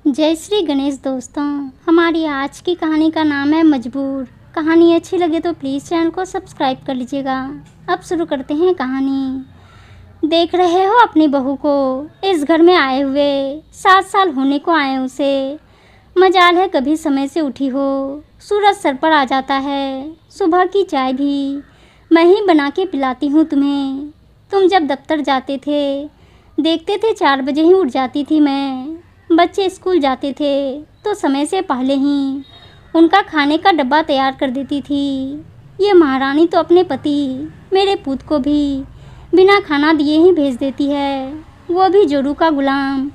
जय श्री गणेश दोस्तों। हमारी आज की कहानी का नाम है मजबूर। कहानी अच्छी लगे तो प्लीज़ चैनल को सब्सक्राइब कर लीजिएगा। अब शुरू करते हैं कहानी। देख रहे हो अपनी बहू को इस घर में आए हुए 7 साल होने को आए उसे। मजाल है कभी समय से उठी हो, सूरज सर पर आ जाता है। सुबह की चाय भी मैं ही बना के पिलाती हूँ तुम्हें। तुम जब दफ्तर जाते थे देखते थे 4 बजे ही उठ जाती थी मैं। बच्चे स्कूल जाते थे तो समय से पहले ही उनका खाने का डब्बा तैयार कर देती थी। ये महारानी तो अपने पति मेरे पूत को भी बिना खाना दिए ही भेज देती है, वो भी जोरू का गुलाम।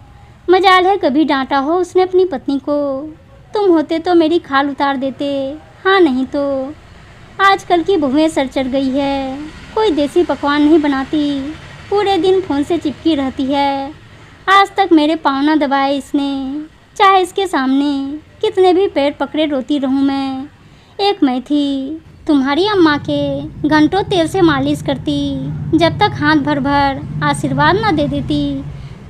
मजाल है कभी डांटा हो उसने अपनी पत्नी को। तुम होते तो मेरी खाल उतार देते, हाँ नहीं तो। आजकल की बहुएं सर चढ़ गई है, कोई देसी पकवान नहीं बनाती, पूरे दिन फ़ोन से चिपकी रहती है। आज तक मेरे पाँव न दबाए इसने, चाहे इसके सामने कितने भी पैर पकड़े रोती रहूं मैं। एक मैं थी तुम्हारी अम्मा के घंटों तेल से मालिश करती, जब तक हाथ भर भर आशीर्वाद न दे देती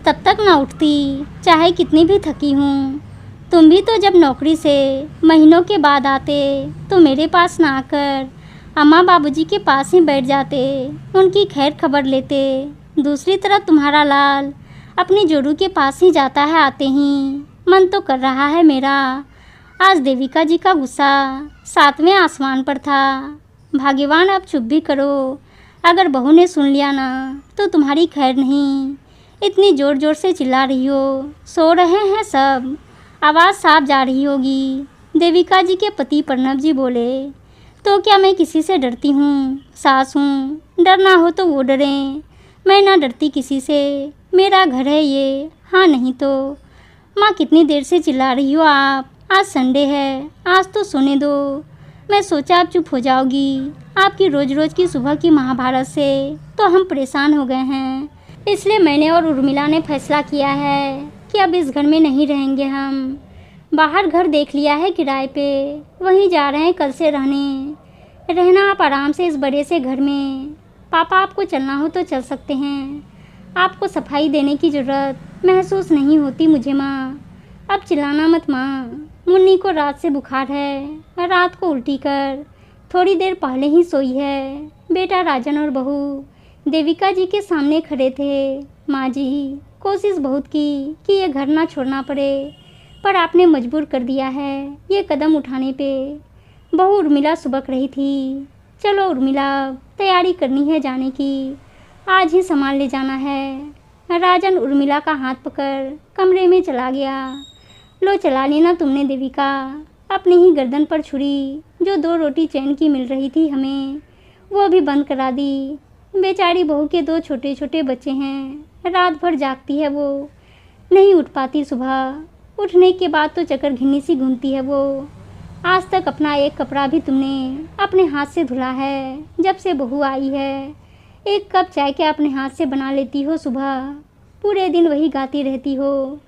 तब तक न उठती, चाहे कितनी भी थकी हूँ। तुम भी तो जब नौकरी से महीनों के बाद आते तो मेरे पास न आकर अम्मा बाबूजी के पास ही बैठ जाते, उनकी खैर खबर लेते। दूसरी तरफ तुम्हारा लाल अपनी जोरू के पास ही जाता है आते ही। मन तो कर रहा है मेरा आज देविका जी का गुस्सा 7वें आसमान पर था। भाग्यवान अब चुप भी करो, अगर बहू ने सुन लिया ना तो तुम्हारी खैर नहीं। इतनी ज़ोर ज़ोर से चिल्ला रही हो, सो रहे हैं सब, आवाज़ साफ जा रही होगी। देविका जी के पति प्रणव जी बोले, तो क्या मैं किसी से डरती हूँ? सास हूँ, डरना हो तो वो डरें, मैं ना डरती किसी से। मेरा घर है ये, हाँ नहीं तो। माँ कितनी देर से चिल्ला रही हो आप? आज संडे है, आज तो सोने दो। मैं सोचा आप चुप हो जाओगी। आपकी रोज़ रोज़ की सुबह की महाभारत से तो हम परेशान हो गए हैं, इसलिए मैंने और उर्मिला ने फैसला किया है कि अब इस घर में नहीं रहेंगे हम। बाहर घर देख लिया है किराए पे, वहीं जा रहे हैं कल से रहना आप आराम से इस बड़े से घर में। पापा आपको चलना हो तो चल सकते हैं, आपको सफाई देने की ज़रूरत महसूस नहीं होती मुझे माँ। अब चिल्लाना मत माँ, मुन्नी को रात से बुखार है, रात को उल्टी कर थोड़ी देर पहले ही सोई है। बेटा राजन और बहू देविका जी के सामने खड़े थे। माँ जी कोशिश बहुत की कि ये घर ना छोड़ना पड़े, पर आपने मजबूर कर दिया है ये कदम उठाने पे। बहू उर्मिला सुबक रही थी। चलो उर्मिला, तैयारी करनी है जाने की, आज ही सामान ले जाना है। राजन उर्मिला का हाथ पकड़ कमरे में चला गया। लो चला लेना तुमने देविका, अपनी ही गर्दन पर छुरी जो 2 रोटी चैन की मिल रही थी हमें, वो भी बंद करा दी। बेचारी बहू के 2 छोटे छोटे बच्चे हैं, रात भर जागती है वो, नहीं उठ पाती सुबह। उठने के बाद तो चक्कर घिन्नी सी घूमती है वो। आज तक अपना एक कपड़ा भी तुमने अपने हाथ से धुला है, जब से बहू आई है। एक कप चाय क्या अपने हाथ से बना लेती हो सुबह, पूरे दिन वही गाती रहती हो।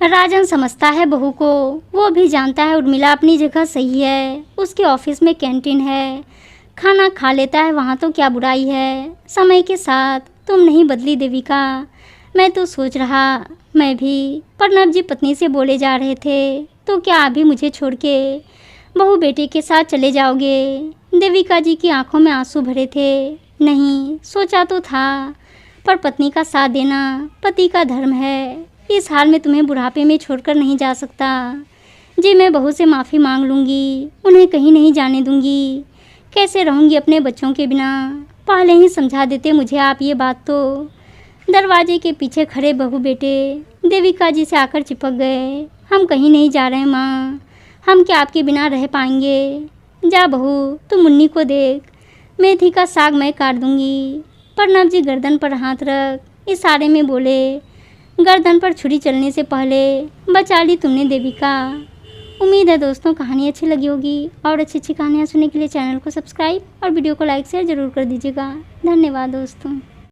राजन समझता है बहू को, वो भी जानता है उर्मिला अपनी जगह सही है। उसके ऑफिस में कैंटीन है, खाना खा लेता है वहाँ, तो क्या बुराई है। समय के साथ तुम नहीं बदली देविका। मैं तो सोच रहा मैं भी प्रणव जी पत्नी से बोले जा रहे थे, तो क्या अभी मुझे छोड़ के बहू बेटे के साथ चले जाओगे? देविका जी की आंखों में आंसू भरे थे। नहीं, सोचा तो था, पर पत्नी का साथ देना पति का धर्म है। इस हाल में तुम्हें बुढ़ापे में छोड़कर नहीं जा सकता। जी मैं बहू से माफ़ी मांग लूँगी, उन्हें कहीं नहीं जाने दूँगी। कैसे रहूँगी अपने बच्चों के बिना? पहले ही समझा देते मुझे आप ये बात तो। दरवाजे के पीछे खड़े बहू बेटे देविका जी से आकर चिपक गए। हम कहीं नहीं जा रहे माँ, हम क्या आपके बिना रह पाएंगे? जा बहू, तू मुन्नी को देख, मेथी का साग मैं काट दूंगी। प्रणव जी गर्दन पर हाथ रख इशारे में बोले, गर्दन पर छुरी चलने से पहले बचा ली तुमने देविका। उम्मीद है दोस्तों कहानी अच्छी लगी होगी, और अच्छी अच्छी कहानियाँ सुनने के लिए चैनल को सब्सक्राइब और वीडियो को लाइक शेयर ज़रूर कर दीजिएगा। धन्यवाद दोस्तों।